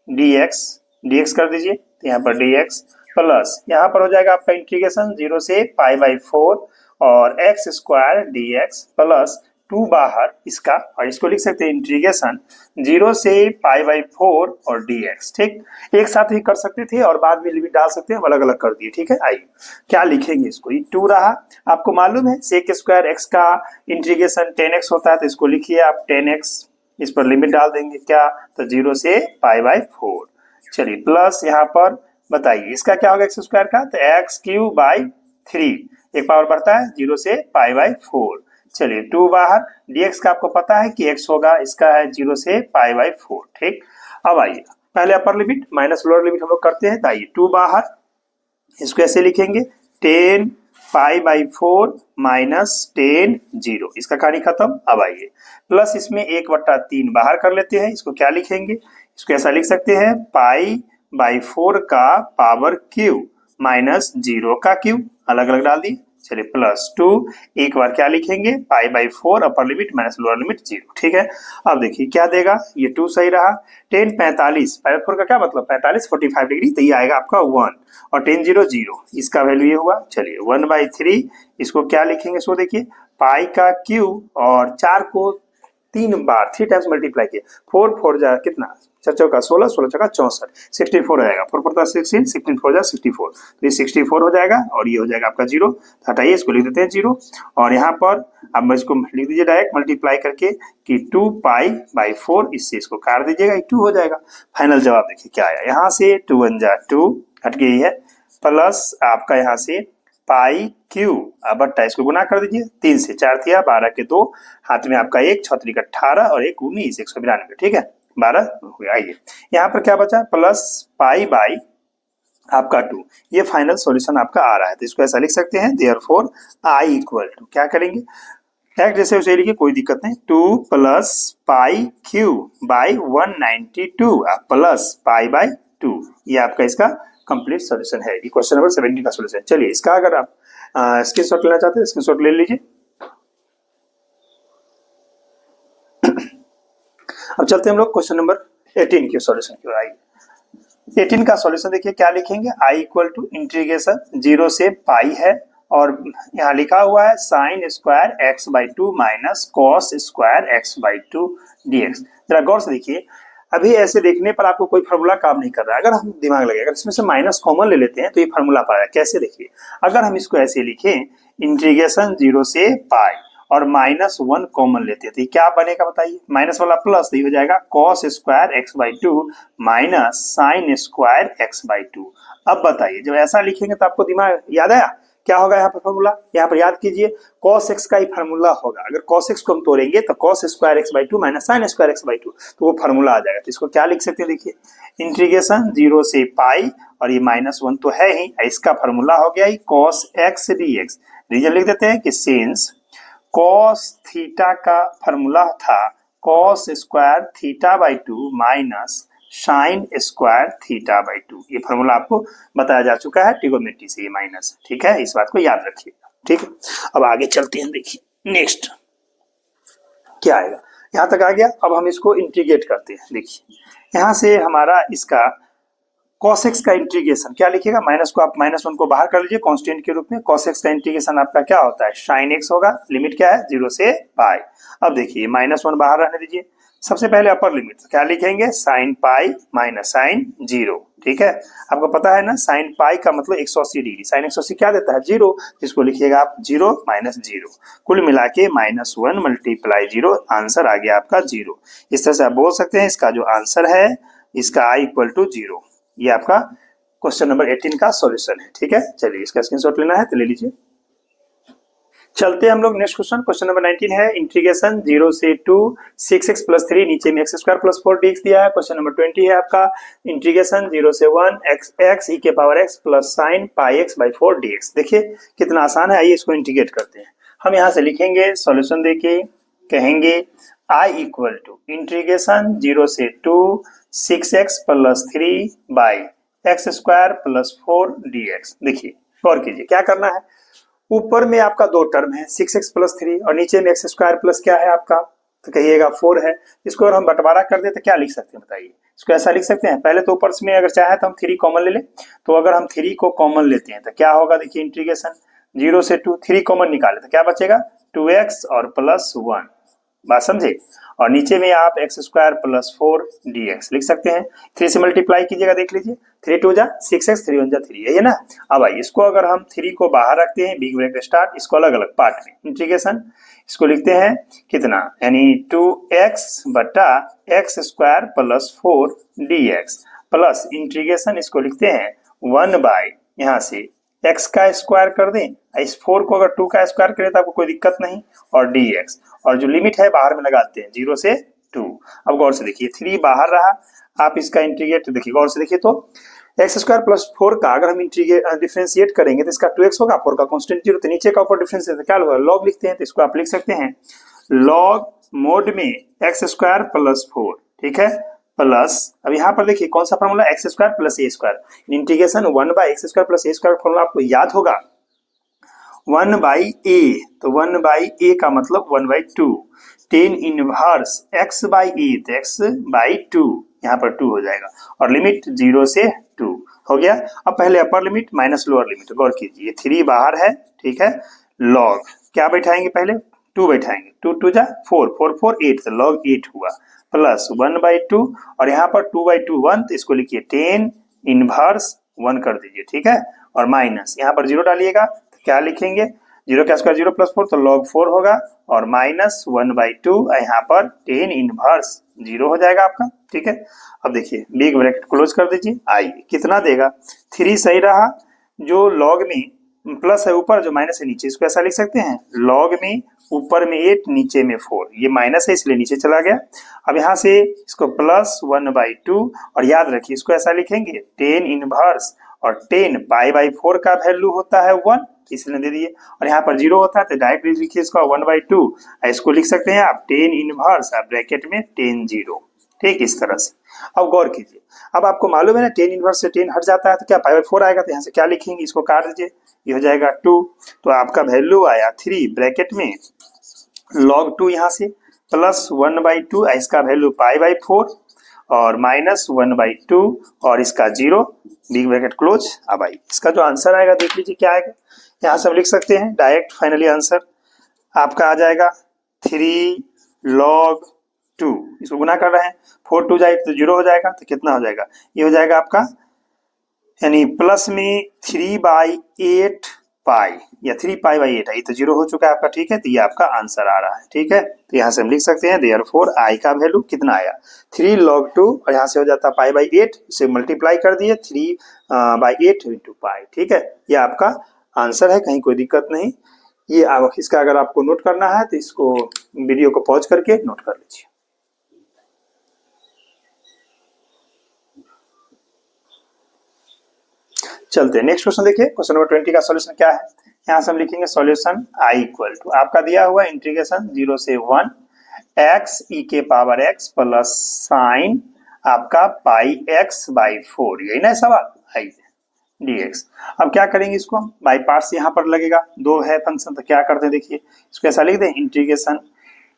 dx कर दीजिए, तो यहाँ पर dx प्लस यहाँ पर हो जाएगा आपका इंटीग्रेशन 0 से π/4 और x स्क्वायर dx प्लस 2 बाहर इसका, और इसको लिख सकते हैं इंटीग्रेशन 0 से π/4 और dx। ठीक, एक साथ ही कर सकते थे और बाद में लिमिट डाल सकते हैं, अलग अलग कर दिए। ठीक है, आइए क्या लिखेंगे इसको, ये 2 रहा, आपको मालूम है sec स्क्वायर x का इंटीग्रेशन 10x होता है, तो इसको लिखिए आप 10x, इस पर लिमिट डाल देंगे क्या, तो 0 से π/4। चलिए प्लस यहाँ पर बताइए इसका क्या होगा x स्क्वायर का, तो x³ 3, एक पावर बढ़ता है 0 से π/4। चलिए 2 बाहर, dx का आपको पता है कि x होगा, इसका है 0 से π/4। ठीक, अब आइए पहले upper limit minus lower limit हम लोग करते हैं, तो आइए 2 बाहर, इसको ऐसे लिखेंगे 10 π/4 माइनस 10 0, इसका कहानी खत्म। अब आइए प्लस इसमें 1/3 बाहर कर लेते हैं, इसको क्या लिखेंगे, इसको ऐसा लिख सकते हैं π/4 का पावर क्यू माइनस 0 का क्यू, अलग अलग डाल दिए। चलिए प्लस 2, एक बार क्या लिखेंगे π/4 upper limit minus lower limit 0। ठीक है, अब देखिए क्या देगा, ये 2 सही रहा, 10 45, π/4 का क्या मतलब 45 45 डिग्री, तो ये आएगा आपका 1 और 10 0 0, इसका वैल्यू ये हुआ। चलिए 1/3, इसको क्या लिखेंगे, सो देखिए पाई का क्यू और 4 को 3 बार 3 टाइम्स मल्टीप्लाई किए, 4 4 जा कितना, 4 चौका 16, 16 चौका 64, 64 हो जाएगा, 4 4 16, 16 4 जा 64, तो ये 64 हो जाएगा और ये हो जाएगा आपका 0। हटाइए, इसको लिख देते हैं 0, और यहाँ पर अब इसको लिख दीजिए डायरेक्ट मल्टीप्लाई करके कि 2π/4, इससे इसको काट दीजिएगा, 2 हो जाएगा। फाइनल जवाब देखिए क्या आया, यहाँ से 2 1 जा 2 हट गई है, प्लस आपका यहाँ से पाई क्यू, अब बट्टा इसको गुना कर दीजिए, 3 से 4 दिया, 12 के 2, हाथ में आपका 1, 6 3 18 और 1 19, 192। ठीक है, 12 हो गया। आइए यहाँ पर क्या बचा, प्लस पाई बाई आपका 2, ये फाइनल सॉल्यूशन आपका आ रहा है, तो इसको ऐसा लिख सकते हैं देयरफॉर आई इक्वल टू, क्या करेंगे एक जैसे उसे लिखिए, कोई दिक्कत नहीं, 2 plus pi Q by 192 plus π/2, ये आपका इसका कंप्लीट सॉल्यूशन है। ये क्वेश्चन नंबर 17 का सॉल्यूशन। चलिए इसका अगर आप स्क्रीनशॉट लेना चाहते हैं स्क्रीनशॉट ले लीजिए। अब चलते हैं हम लोग क्वेश्चन नंबर 18 के सॉल्यूशन की ओर। आइए 18 का सॉल्यूशन देखिए क्या लिखेंगे, आई इक्वल टू इंटीग्रेशन 0 से पाई है और यहाँ लिखा हुआ है sine square x/2 minus cos square x/2 dx। जरा गौर से देखिए, अभी ऐसे देखने पर आपको कोई फार्मूला काम नहीं कर रहा है, अगर हम दिमाग लगे, अगर इसमें से माइनस कॉमन ले लेते हैं तो ये फार्मूला पाएगा। कैसे देखिए, अगर हम इसको ऐसे लिखें इंटीग्रेशन 0 से पाई और -1 कॉमन लेते हैं तो ये क्या बनेगा बताइए, माइनस वाला प्लस, तो ये हो जाएगा cos square x/2 minus sine square x/2। अब बताइए जब ऐसा लिखेंगे तो आपको दिमाग याद आया क्या होगा, यहाँ पर फॉर्मूला, यहाँ पर याद कीजिए cos x का ही फार्मूला होगा। अगर cos x को हम तोड़ेंगे तो cos square x/2 minus sine square x/2, तो वो फार्मूला आ जाएगा। तो इसको क्या लिख सकते हैं, देखिए इंटीग्रेशन 0 से पाई और ये -1 तो है ही, इसका फार्मूला हो गया ही cos x dx। रीजन लिख देते हैं कि सिंस cos थीटा का फार्मूला था cos square θ/2 minus sine square θ/2, ये फार्मूला आपको बताया जा चुका है ट्रिगोनोमेट्री से, ये माइनस। ठीक है, इस बात को याद रखिएगा। ठीक है, अब आगे चलते हैं, देखिए नेक्स्ट क्या आएगा, यहाँ तक आ गया। अब हम इसको इंटीग्रेट करते हैं, देखिए यहाँ से हमारा इसका cos x का इंटीग्रेशन क्या लिखिएगा, माइनस को आप -1 को बाहर कर लीजिए कांस्टेंट के रूप में, cos x का इंटीग्रेशन आपका क्या होता है sin x होगा, लिमिट क्या है 0 से पाई। अब देखिए -1 बाहर रहने दीजिए, सबसे पहले अपर लिमिट क्या लिखेंगे sin पाई माइनस sin 0। ठीक है, आपको पता है ना sin पाई का मतलब 180 डिग्री, sin 180 क्या देता है 0, इसको लिखिएगा आप 0 माइनस 0, कुल मिला के -1 मल्टीप्लाई 0, आंसर आ गया आपका 0। इस तरह से आप बोल सकते हैं इसका जो आंसर है इसका i इक्वल टू 0। ये आपका क्वेश्चन नंबर 18 का सॉल्यूशन है। ठीक है, चलिए इसका स्क्रीनशॉट लेना है तो ले लीजिए। चलते हैं हम लोग नेक्स्ट क्वेश्चन, क्वेश्चन नंबर 19 है इंटीग्रेशन 0 से 2 6x + 3, नीचे में x स्क्वायर + 4 dx दिया है। क्वेश्चन नंबर 20 है आपका इंटीग्रेशन 0 से 1 x e के power x plus sine pi x/4 dx। देखिए कितना आसान है, आइए इसको इंटीग्रेट करते हैं। हम यहाँ से लिखेंगे सॉल्यूशन देके कहेंगे i इक्वल टू इंटीग्रेशन 0 से 2 6x + 3 by x square + 4 dx। देखिए गौर कीजिए क्या करना है, ऊपर में आपका दो टर्म है 6x + 3 और नीचे में x स्क्वायर प्लस क्या है आपका, तो कहिएगा 4 है। इसको अगर हम बंटवारा कर दे तो क्या लिख सकते हैं बताइए, इसको ऐसा लिख सकते हैं। पहले तो ऊपर में अगर चाहे तो हम 3 कॉमन ले लें, तो अगर हम 3 को कॉमन लेते हैं तो क्या होगा, देखिए इंटीग्रेशन 0 से 2, 3 कॉमन निकाले तो क्या बचेगा 2x और प्लस 1, बात समझे। और नीचे में आप एक्स स्क्वायर प्लस 4 dx लिख सकते हैं। 3 से मल्टीप्लाई कीजिएगा, देख लीजिए 3 2 जा 6x, 3 1 जा 3, यही है ना। अब आइए इसको अगर हम 3 को बाहर रखते हैं, बिग ब्रैकेट स्टार्ट, इसको अलग अलग पार्ट में इंटीग्रेशन, इसको लिखते हैं कितना, यानी 2x बटा x square plus 4 dx plus integration, इसको लिखते हैं 1 बाई यहाँ से x का स्क्वायर कर दें, इस 4 को अगर 2 का स्क्वायर करें तो आपको कोई दिक्कत नहीं, और dx, और जो लिमिट है बाहर में लगाते हैं 0 से 2। अब गौर से देखिए 3 बाहर रहा, आप इसका इंटीग्रेट देखिए, गौर से देखिए तो एक्स स्क्वायर प्लस 4 का अगर हम डिफरेंशिएट करेंगे तो इसका 2x होगा, 4 का कांस्टेंट 0, तो नीचे का ऊपर डिफरेंस क्या होगा, लॉग लिखते हैं, तो इसको आप लिख सकते हैं लॉग मोड में एक्स स्क्वायर प्लस 4, ठीक है, प्लस अब यहाँ पर देखिए कौन सा formula, x square plus A square, integration 1 by x square plus A square formula आपको याद होगा 1 बाई ए, तो 1 बाई ए का मतलब 1 by 2, tan inverse X by A, तो एक्स बाई 2, यहाँ पर 2 हो जाएगा, और लिमिट 0 से 2 हो गया। अब पहले upper limit minus lower limit, गौर कीजिए 3 बाहर है, ठीक है, लॉग क्या बैठाएंगे, पहले 2 बैठाएंगे, 2 2 जा 4, 4 4 8, तो लॉग 8 हुआ, प्लस 1 बाई 2, और यहाँ पर 2 बाई 2 1, तो इसको लिखिए 10 इनवर्स 1 कर दीजिए, ठीक है, और माइनस यहाँ पर 0 डालिएगा तो क्या लिखेंगे, 0 का स्क्वायर 0 प्लस 4, तो लॉग 4 होगा, और माइनस 1 बाई 2, यहाँ पर 10 इनवर्स 0 हो जाएगा आपका, ठीक है। अब देखिए बिग ब्रैकेट क्लोज कर दीजिए, आइए कितना देगा, 3 सही रहा, जो लॉग में प्लस है ऊपर, जो माइनस है नीचे, इसको ऐसा लिख सकते हैं लॉग में ऊपर में 8 नीचे में 4, ये माइनस है इसलिए नीचे चला गया। अब यहाँ से इसको प्लस 1 बाई 2, और याद रखिए इसको ऐसा लिखेंगे 10 इनवर्स, और 10 पाई बाई 4 का वैल्यू होता है 1, इसलिए दे दिए, और यहाँ पर 0 होता है तो डायरेक्ट लिखिए इसका 1 बाई 2, इसको लिख सकते हैं आप 10 इनवर्स, आप ब्रैकेट में 10 0, ठीक, इस तरह से। अब गौर कीजिए, अब आपको मालूम है ना 10 इनवर्स से 10 हट जाता है तो क्या पाई बाई 4 आएगा, तो यहाँ से क्या लिखेंगे, इसको काट दीजिए, ये हो जाएगा 2, तो आपका वैल्यू आया 3 ब्रैकेट में लॉग 2, यहाँ से प्लस 1 बाई 2, इसका वैल्यू पाई बाई 4, और माइनस 1 बाई 2, और इसका 0, बिग ब्रैकेट क्लोज। अब आई इसका जो आंसर आएगा देख लीजिए क्या आएगा, यहाँ से हम लिख सकते हैं डायरेक्ट फाइनली आंसर आपका आ जाएगा 3 लॉग 2, इसको गुना कर रहे हैं, 4 2 जाए तो 0 हो जाएगा, तो कितना हो जाएगा, ये हो जाएगा आपका, यानी प्लस में 3 बाई 8 पाई, या 3 पाई बाई 8 है, ये तो 0 हो चुका है आपका, ठीक है, तो ये आपका आंसर आ रहा है, ठीक है। तो यहाँ से हम लिख सकते हैं देयरफॉर आई का वैल्यू कितना आया 3 लॉग 2, और यहाँ से हो जाता है पाई बाई 8, इसे मल्टीप्लाई कर दिए 3 बाई 8 इंटू पाई, ठीक है, ये आपका आंसर है, कहीं कोई दिक्कत नहीं। ये इसका अगर आपको नोट करना है तो इसको वीडियो को पॉज करके नोट कर लीजिए। चलते हैं नेक्स्ट क्वेश्चन, देखिए क्वेश्चन नंबर 20 का सॉल्यूशन क्या है। यहाँ से हम लिखेंगे सॉल्यूशन i इक्वल टू आपका दिया हुआ इंटीग्रेशन 0 से 1 x e के पावर x प्लस साइन आपका पाई x बाई 4, यही ना सवाल, i dx। अब क्या करेंगे, इसको बाई पार्ट्स यहाँ पर लगेगा, 2 है फंक्शन, तो क्या करते हैं देखिए, इसको ऐसा लिख दें इंटीग्रेशन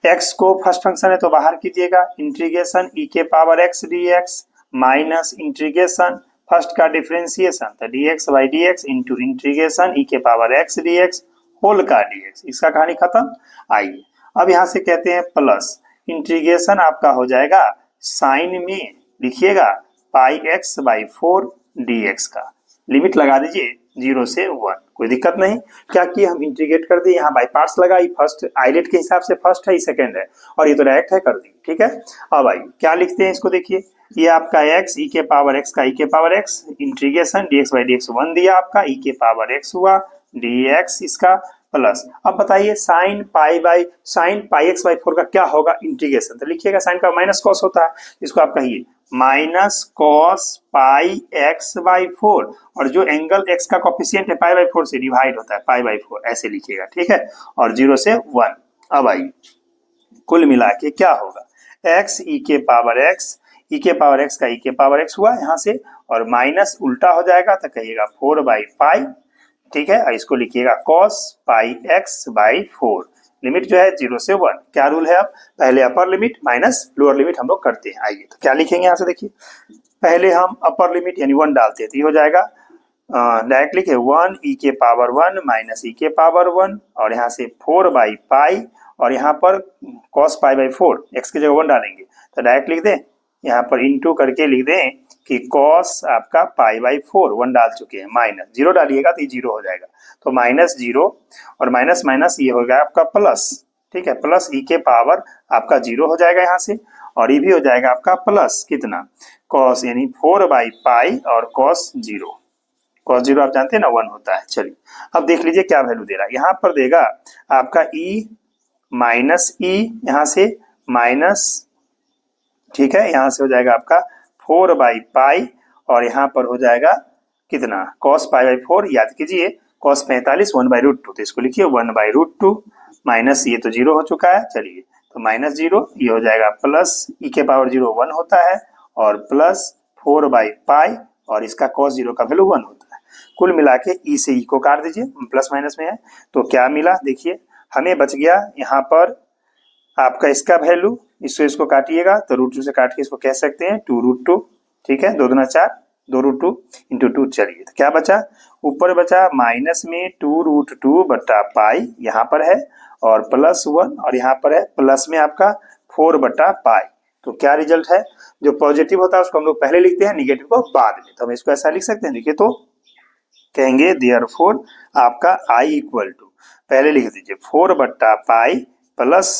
x को फर्स्ट फंक्शन है तो बाहर कीजिएगा, इंटीग्रेशन e के power x dx minus integration first का डिफरेंशिएशन तो dx by dx into integration e के पावर x dx होल का dx, इसका कहानी खत्म। आइए अब यहाँ से कहते हैं प्लस इंटीग्रेशन आपका हो जाएगा साइन में लिखिएगा पाई x बाई 4 dx का, लिमिट लगा दीजिए 0 से 1, कोई दिक्कत नहीं। क्या किए हम इंटीग्रेट कर दिए, यहाँ बाई पार्ट्स लगाई, फर्स्ट आइलेट के हिसाब से फर्स्ट है, सेकंड है, और ये तो डायरेक्ट है कर दी, ठीक है। अब आइए क्या लिखते हैं, इसको देखिए, ये आपका x e के पावर x का e के power x integration dx by dx 1 दिया आपका, e के पावर x हुआ dx इसका प्लस, अब बताइए साइन पाई x बाई 4 का क्या होगा इंटीग्रेशन, तो लिखिएगा साइन का माइनस कॉस होता है, इसको आप कहिए minus cos pi x by 4, और जो एंगल x का कोफिशिएंट है पाई बाई 4 से डिवाइड होता है पाई बाई 4, ऐसे लिखिएगा, ठीक है, और 0 से 1। अब आइए कुल मिला के क्या होगा, x e के पावर x e के पावर x का e के पावर x हुआ यहाँ से, और माइनस उल्टा हो जाएगा तो कहिएगा 4 बाई पाई, ठीक है, इसको लिखिएगा cos pi x by 4, limit जो है 0 से 1। क्या रूल है, अब पहले upper limit minus lower limit हम लोग करते हैं। आइए तो क्या लिखेंगे यहाँ से, देखिए पहले हम अपर लिमिट यानी 1 डालते हैं तो ये हो जाएगा डायरेक्ट लिखे 1 e के पावर 1 माइनस e के पावर 1 और यहाँ से 4 बाई पाई और यहाँ पर cos पाई बाई 4 x की जगह 1 डालेंगे तो डायरेक्ट लिख दें, यहाँ पर इंटू करके लिख दें कि cos आपका पाई बाई 4 1 डाल चुके हैं, माइनस 0 डालिएगा तो ये 0 हो जाएगा तो माइनस 0 और माइनस माइनस ये हो गया आपका प्लस, ठीक है, प्लस e के पावर आपका 0 हो जाएगा यहाँ से और ये भी हो जाएगा आपका प्लस कितना cos यानी 4 बाई पाई और cos 0 आप जानते हैं ना 1 होता है। चलिए अब देख लीजिए क्या वैल्यू दे रहा है, यहाँ पर देगा आपका e माइनस ई, यहाँ से माइनस, ठीक है, यहाँ से हो जाएगा आपका 4 बाई पाई और यहाँ पर हो जाएगा कितना cos पाई बाई 4, याद कीजिए cos 45 1 बाई रूट 2, तो इसको लिखिए 1 बाई रूट 2 माइनस ये तो 0 हो चुका है। चलिए तो माइनस 0 ये हो जाएगा प्लस e के पावर 0 1 होता है और प्लस 4 बाई पाई और इसका cos 0 का वैल्यू 1 होता है। कुल मिला के ई से ई को काट दीजिए, प्लस माइनस में है तो क्या मिला, देखिए हमें बच गया यहाँ पर आपका इसका वैल्यू, इसको काटिएगा तो रूट 2 से काट के इसको कह सकते हैं 2 रूट 2, ठीक है, 2 दूना 4 2 रूट 2 इंटू 2। चलिए तो क्या बचा, ऊपर बचा माइनस में 2 रूट 2 बटा पाई यहाँ पर है और प्लस 1 और यहाँ पर है प्लस में आपका 4 बटा पाई। तो क्या रिजल्ट है, जो पॉजिटिव होता है उसको हम लोग पहले लिखते हैं, निगेटिव को बाद में। तो हम इसको ऐसा लिख सकते हैं, देखिए तो कहेंगे देयरफॉर आपका i इक्वल टू, पहले लिख दीजिए 4 बट्टा पाई प्लस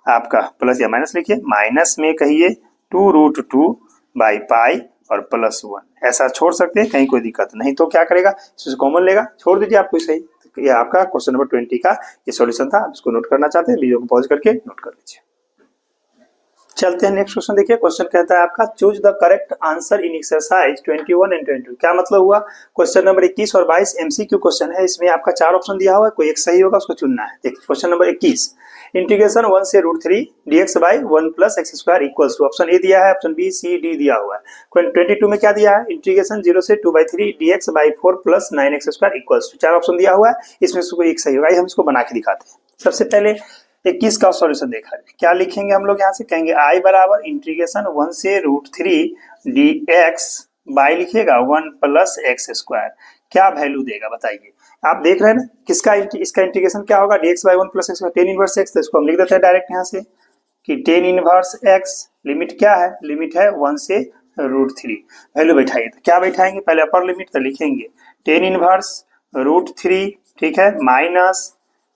आपका प्लस या माइनस लिखिए, माइनस में कहिए 2 रूट 2 बाई पाई और प्लस 1, ऐसा छोड़ सकते हैं, कहीं कोई दिक्कत नहीं। तो क्या करेगा, इससे कॉमन लेगा, छोड़ दीजिए आपको सही। तो ये आपका क्वेश्चन नंबर 20 का ये सॉल्यूशन था। आप इसको नोट करना चाहते हैं, वीडियो को पॉज करके नोट कर लीजिए। चलते हैं नेक्स्ट क्वेश्चन, देखिए क्वेश्चन कहता है आपका choose the correct answer in exercise 21 and 22। क्या मतलब हुआ, क्वेश्चन नंबर 21 और 22 एमसीक्यू क्वेश्चन है, इसमें आपका 4 ऑप्शन दिया हुआ है, कोई एक सही होगा उसको चुनना है। देखिए क्वेश्चन नंबर 21, इंटीग्रेशन 1 से √3 dx by 1 plus x square equals to, option A दिया है, ऑप्शन बी सी डी दिया हुआ है। 22 में क्या दिया है, इंटीग्रेशन 0 से 2/3 dx by 4 plus 9x square equals to, 4 option दिया हुआ है, इसमें से कोई एक सही होगा। हम इसको बना के दिखाते हैं। सबसे पहले 21 का सॉल्यूशन देखा, क्या लिखेंगे हम लोग, यहाँ से कहेंगे i बराबर इंटीग्रेशन 1 से √3 dx बाई लिखिएगा 1 प्लस एक्स स्क्वायर, क्या वैल्यू देगा बताइए। आप देख रहे हैं ना किसका इसका इंटीग्रेशन क्या होगा, dx by 1 plus x, tan inverse x, तो इसको हम लिख देते हैं डायरेक्ट यहाँ से कि tan इनवर्स x, लिमिट क्या है, लिमिट है 1 से √3, वैल्यू बैठाइए। तो क्या बैठाएंगे, पहले अपर लिमिट तो लिखेंगे tan इनवर्स √3, ठीक है, माइनस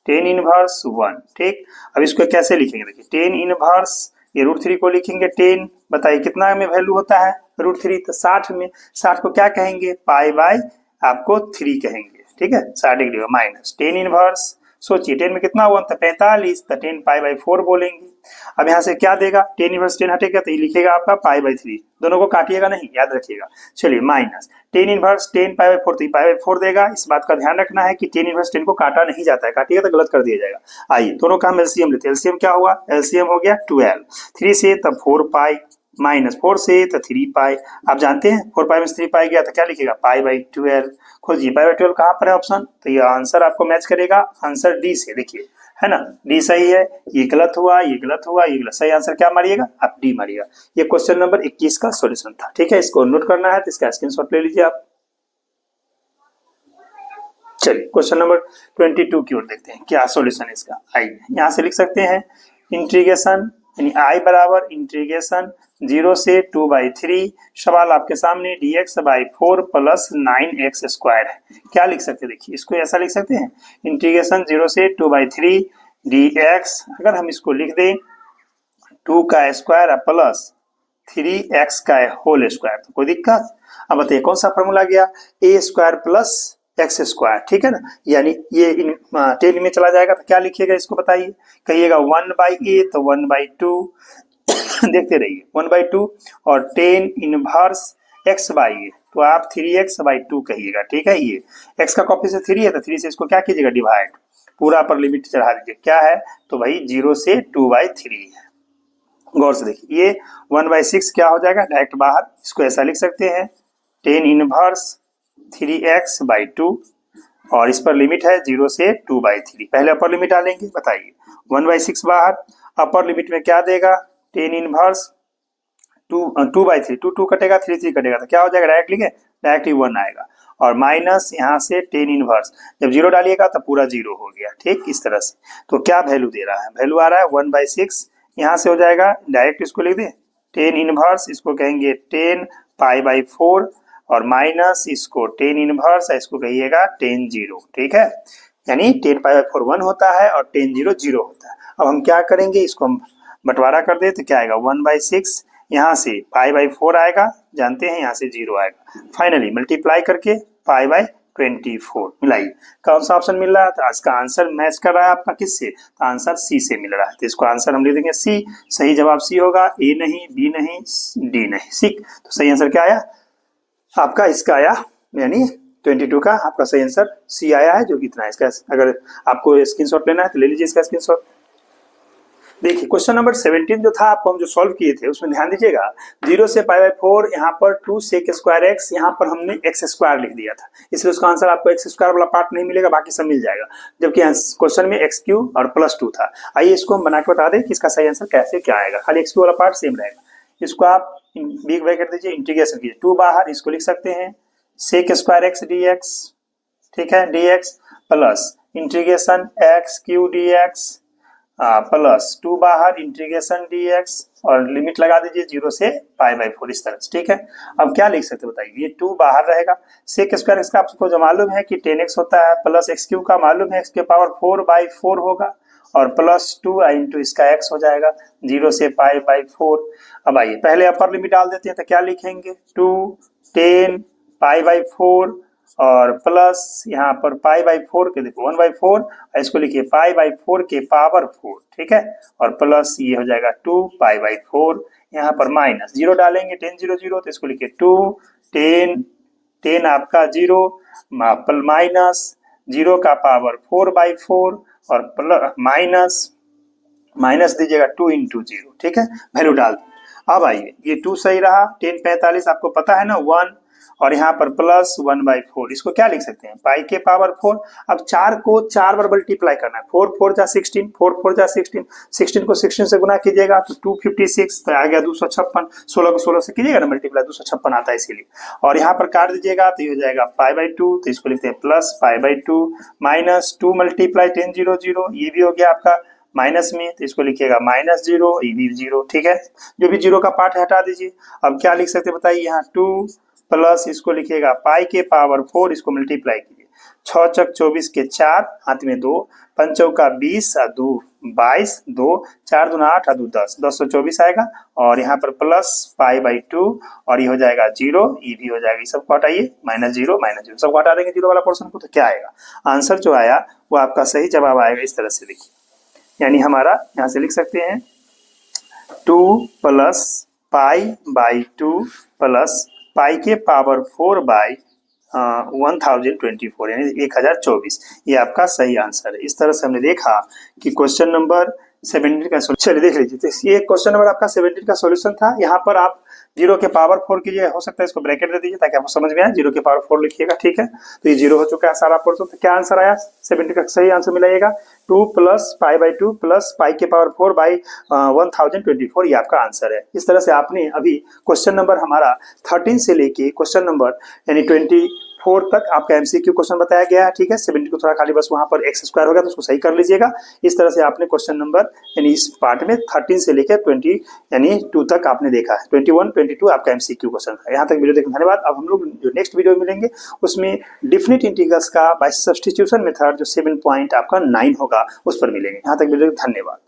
tan इनवर्स 1, ठीक। अब इसको कैसे लिखेंगे, देखिए tan इनवर्स ये √3 को लिखेंगे 10, बताइए कितना में वैल्यू होता है √3, तो 60 में, 60 को क्या कहेंगे, पाई बाई आपको 3 कहेंगे, ठीक है, 60 डिग्री माइनस tan इनवर्स, सोचिए 10 में कितना हुआ, तो 45, तो 10 पाई बाई 4 बोलेंगे। अब यहाँ से क्या देगा, tan इनवर्स 10 हटेगा तो ये लिखेगा आपका पाई बाई 3, दोनों को काटिएगा नहीं, याद रखिएगा। चलिए minus tan inverse 10 pi by 4, तो पाई बाई 4 देगा। इस बात का ध्यान रखना है कि tan इनवर्स 10 को काटा नहीं जाता है, काटिएगा तो गलत कर दिया जाएगा। आइए दोनों का हम एलसीएम लेते हैं, एलसीएम क्या हुआ, एलसीएम हो गया 12, 3 से तब 4 पाई माइनस 4 से तो 3 पाई, आप जानते हैं 4 पाई में 3 पाई गया तो क्या लिखेगा, पाई बाई 12। खोजिए पाई बाई 12 कहाँ पर है ऑप्शन, तो ये आंसर आपको मैच करेगा आंसर डी से, देखिए है ना, डी सही है, ये गलत हुआ, ये गलत हुआ, ये गलत, सही आंसर क्या मारिएगा, आप डी मारिएगा। ये क्वेश्चन नंबर 21 का सॉल्यूशन था, ठीक है, इसको नोट करना है तो इसका स्क्रीनशॉट ले लीजिए आप। चलिए क्वेश्चन नंबर 22 की ओर देखते हैं, क्या सॉल्यूशन है इसका। आइए यहाँ से लिख सकते हैं इंटीग्रेशन यानी i बराबर इंटीग्रेशन 0 से 2/3, सवाल आपके सामने dx by 4 plus 9x square है, क्या लिख सकते हैं, देखिए इसको ऐसा लिख सकते हैं इंटीग्रेशन 0 से 2/3 dx, अगर हम इसको लिख दें 2 का स्क्वायर प्लस 3x का होल स्क्वायर, तो कोई दिक्कत। अब बताइए कौन सा फॉर्मूला गया, a square plus x square, ठीक है ना, यानी ये 10 में चला जाएगा तो क्या लिखिएगा इसको बताइए, कहिएगा 1/a तो 1/2 देखते रहिए 1/2 और tan inverse x by A, तो आप 3x/2 कहिएगा, ठीक है। ये x का कॉपी से 3 है तो 3 से इसको क्या कीजिएगा डिवाइड, पूरा पर लिमिट चढ़ा दीजिए, क्या है तो भाई 0 से 2/3 है। गौर से देखिए ये 1/6 क्या हो जाएगा डायरेक्ट बाहर, इसको ऐसा लिख सकते हैं tan इनवर्स 3x/2 और इस पर लिमिट है 0 से 2/3, पहले अपर लिमिट डालेंगे, बताइए 1/6 बाहर, अपर लिमिट में क्या देगा, टेन इनवर्स 2/3, 2 कटेगा, 3 कटेगा, तो क्या हो जाएगा, डायरेक्टली 1 आएगा, और माइनस यहाँ से टेन इनवर्स, जब 0 डालिएगा तो पूरा 0 हो गया, ठीक, इस तरह से। तो क्या वैल्यू दे रहा है, वैल्यू आ रहा है 1/6, यहाँ से हो जाएगा डायरेक्ट, इसको लिख दे टेन इनवर्स, इसको कहेंगे 10π/4, और माइनस इसको टेन इनवर्स, इसको कहिएगा 10 0, ठीक है, यानी 10π/4 1 होता है और 10 0 0 होता है। अब हम क्या करेंगे, इसको हम बंटवारा कर दे तो क्या आएगा, 1/6, यहाँ से π/4 आएगा, जानते हैं यहाँ से 0 आएगा, फाइनली मल्टीप्लाई करके π/24 मिलाइए, कौन सा ऑप्शन मिल रहा है, तो इसका आंसर मैच कर रहा है आपका किससे, तो आंसर सी से मिल रहा है, तो इसको आंसर हम लिख देंगे सी, सही जवाब सी होगा, ए नहीं, बी नहीं, डी नहीं, ठीक, तो सही आंसर क्या आया आपका, इसका आया यानी 22 का आपका सही आंसर सी आया है, जो कि इतना है इसका। अगर आपको स्क्रीनशॉट लेना है तो ले लीजिए इसका स्क्रीनशॉट। देखिए क्वेश्चन नंबर 17 जो था आपको हम जो सॉल्व किए थे उसमें ध्यान दीजिएगा, 0 से π/4, यहाँ पर 2 sec स्क्वायर x, यहाँ पर हमने x स्क्वायर लिख दिया था, इसलिए उसका आंसर आपको x स्क्वायर वाला पार्ट नहीं मिलेगा, बाकी सब मिल जाएगा, जबकि क्वेश्चन में x³ और +2 था। आइए इसको हम बना के बता दें कि इसका सही आंसर कैसे क्या आएगा, खाली x³ वाला पार्ट सेम रहेगा, इसको आप बिग बाय कर दीजिए, इंटीग्रेशन कीजिए, 2 बाहर, इसको लिख सकते हैं sec स्क्वायर x dx, ठीक है, dx plus integration x³ dx plus 2 बाहर, इंटीग्रेशन dx, और लिमिट लगा दीजिए 0 से π/4 इस तरह से, ठीक है। अब क्या लिख सकते बताइए, ये 2 बाहर रहेगा, sec स्क्वायर x का आपको जो मालूम है कि 10x होता है, प्लस x³ का मालूम है x के पावर 4/4 होगा, और प्लस 2 इंटू इसका x हो जाएगा 0 से π/4। अब आइए पहले अपर लिमिट डाल देते हैं, तो क्या लिखेंगे, 2 10 π/4 और प्लस यहाँ पर π/4 के देखो 1/4, इसको लिखिए π/4 के पावर 4, ठीक है, और प्लस ये हो जाएगा 2 π/4, यहाँ पर माइनस 0 डालेंगे 10 0 0, तो इसको लिखिए 2 10 आपका 0 माइनस 0 का पावर 4/4, और प्लस माइनस दीजिएगा 2 इंटू 0, ठीक है, वैल्यू डाल। अब आइए ये 2 सही रहा, 10 45 आपको पता है ना 1, और यहाँ पर प्लस 1/4, इसको क्या लिख सकते हैं, पाई के पावर 4। अब 4 को 4 बार मल्टीप्लाई करना है, 4 4 जा 16, 4 4 जा 16, 16 को 16 से गुना कीजिएगा तो 256, तो आ गया 256, 16 को 16 से कीजिएगा ना मल्टीप्लाई, 256 आता है इसीलिए, और यहाँ पर काट दीजिएगा तो ये हो जाएगा π/2, तो इसको लिखते हैं प्लस π/2 माइनस 2 मल्टीप्लाई 10 0 0, ये भी हो गया आपका माइनस में, तो इसको लिखिएगा -0, ये भी 0, ठीक है, जो भी 0 का पार्ट है हटा दीजिए। अब क्या लिख सकते बताइए, यहाँ 2 प्लस इसको लिखिएगा पाई के पावर 4, इसको मल्टीप्लाई कीजिए, 6 चक 24 के 4, हाथ में 2, 5 चौका 20 और 2 22, 2 4 दूना 8 और 2 10, 224 आएगा, और यहाँ पर प्लस π/2, और ये हो जाएगा 0, ये भी हो जाएगा, सबको हटाइए -0 सबको हटा देंगे 0 वाला पोर्शन को, तो क्या आएगा आंसर जो आया वो आपका सही जवाब आएगा इस तरह से, देखिए, यानी हमारा यहाँ से लिख सकते हैं 2 प्लस π/2 प्लस पाई के पावर 4/1024 यानी 1024, ये आपका सही आंसर है। इस तरह से हमने देखा कि क्वेश्चन नंबर 17 का सोल्यूशन, चलिए देख लीजिए, तो ये क्वेश्चन नंबर आपका 17 का सॉल्यूशन था। यहाँ पर आप 0 के पावर 4 कीजिए, हो सकता है इसको ब्रैकेट दे दीजिए ताकि आपको समझ में आए, 0 के पावर 4 लिखिएगा, ठीक है, तो ये 0 हो चुका है सारा पोर्शन। तो क्या आंसर आया 17 का सही आंसर मिलाइएगा 2 प्लस π/2 प्लस पाई के पावर 4/1024, ये आपका आंसर है। इस तरह से आपने अभी क्वेश्चन नंबर हमारा 13 से लेके क्वेश्चन नंबर यानी 24 तक आपका एमसीक्यू क्वेश्चन बताया गया है, ठीक है। 70 को थोड़ा खाली बस वहां पर x स्क्वायर होगा तो उसको सही कर लीजिएगा। इस तरह से आपने क्वेश्चन नंबर यानी इस पार्ट में 13 से लेकर 20 यानी 2 तक आपने देखा है। 21 22 आपका एमसीक्यू क्वेश्चन था। यहाँ तक वीडियो देखने धन्यवाद। अब हम लोग जो नेक्स्ट वीडियो मिलेंगे उसमें डिफिनिट इंटीग्रल्स का बाय सब्स्टिट्यूशन मेथड जो 7 पॉइंट आपका 9 होगा उस पर मिलेंगे। यहाँ तक वीडियो धन्यवाद।